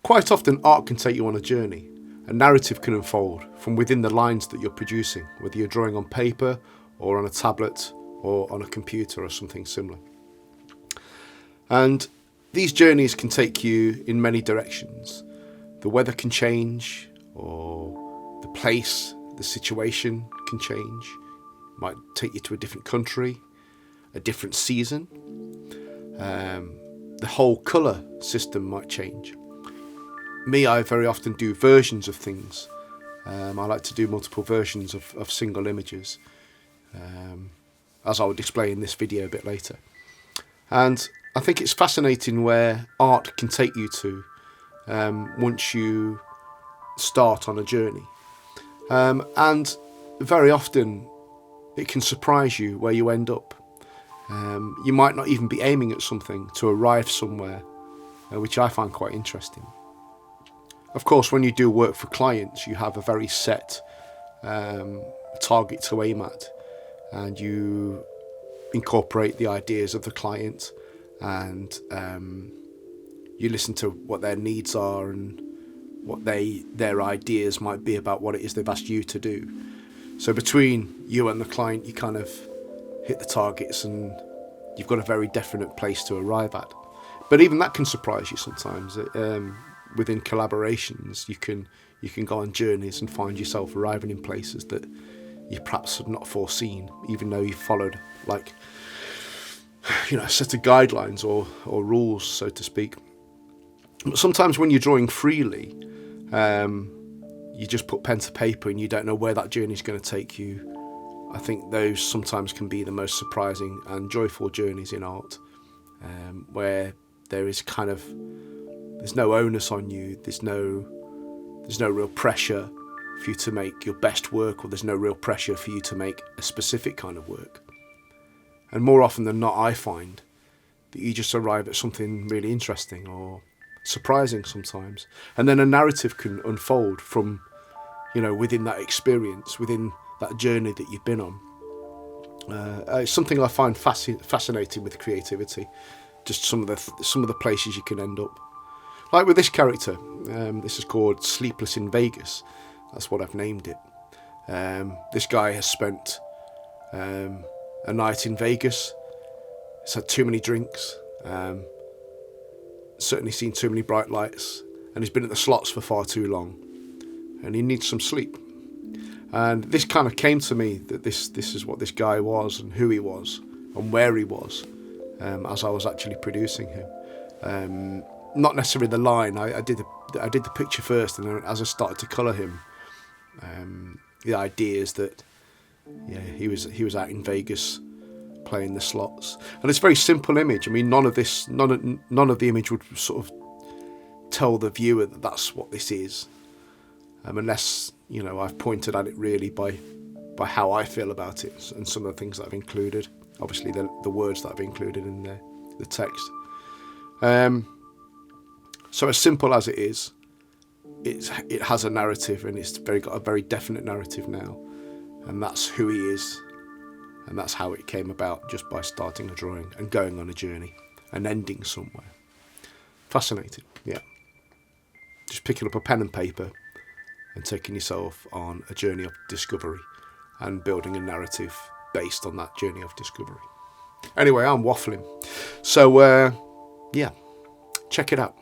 Quite often art can take you on a journey. A narrative can unfold from within the lines that you're producing, whether you're drawing on paper or on a tablet or on a computer or something similar. And these journeys can take you in many directions. The weather can change, or the place, the situation can change. It might take you to a different country, a different season. The whole colour system might change. Me, I very often do versions of things. I like to do multiple versions of single images, as I will display in this video a bit later. And I think it's fascinating where art can take you to once you start on a journey. And very often it can surprise you where you end up. You might not even be aiming at something to arrive somewhere, which I find quite interesting. Of course, when you do work for clients, you have a very set target to aim at, and you incorporate the ideas of the client, and you listen to what their needs are and what their ideas might be about what it is they've asked you to do. So between you and the client, you kind of hit the targets and you've got a very definite place to arrive at. But even that can surprise you sometimes. Within collaborations, you can go on journeys and find yourself arriving in places that you perhaps had not foreseen, even though you followed a set of guidelines or rules, so to speak. But sometimes when you're drawing freely, you just put pen to paper and you don't know where that journey is going to take you. I think those sometimes can be the most surprising and joyful journeys in art, where there's no onus on you, there's no real pressure for you to make your best work, or there's no real pressure for you to make a specific kind of work. And more often than not, I find that you just arrive at something really interesting or surprising sometimes, and then a narrative can unfold from within that experience, within that journey that you've been on. It's something I find fascinating with creativity, just some of the places you can end up. Like with this character, this is called Sleepless in Vegas. That's what I've named it. This guy has spent a night in Vegas. He's had too many drinks, certainly seen too many bright lights, and he's been at the slots for far too long, and he needs some sleep. And this kind of came to me that this is what this guy was and who he was and where he was, as I was actually producing him. Not necessarily the line. I did the picture first, and then as I started to colour him, the idea is that he was out in Vegas playing the slots, and it's a very simple image. I mean, none of the image would sort of tell the viewer that that's what this is, unless I've pointed at it really by how I feel about it and some of the things that I've included. Obviously, the words that I've included in the text. So as simple as it is, it has a narrative, and it's got a very definite narrative now, and that's who he is, and that's how it came about, just by starting a drawing and going on a journey and ending somewhere. Fascinating, yeah. Just picking up a pen and paper and taking yourself on a journey of discovery and building a narrative based on that journey of discovery. Anyway, I'm waffling. So, check it out.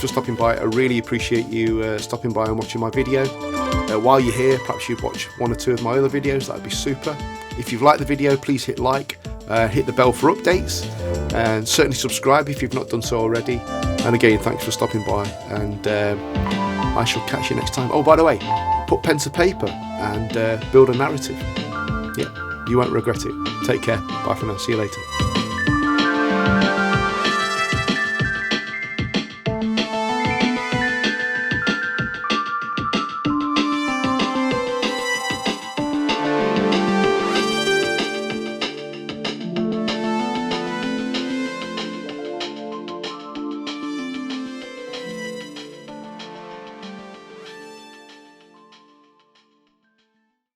for stopping by. I really appreciate you stopping by and watching my video. While you're here, perhaps you'd watch 1 or 2 of my other videos. That'd be super. If you've liked the video, please hit like, hit the bell for updates, and certainly subscribe if you've not done so already. And again, thanks for stopping by, and I shall catch you next time. Oh, by the way, put pen to paper and build a narrative. Yeah, you won't regret it. Take care. Bye for now. See you later.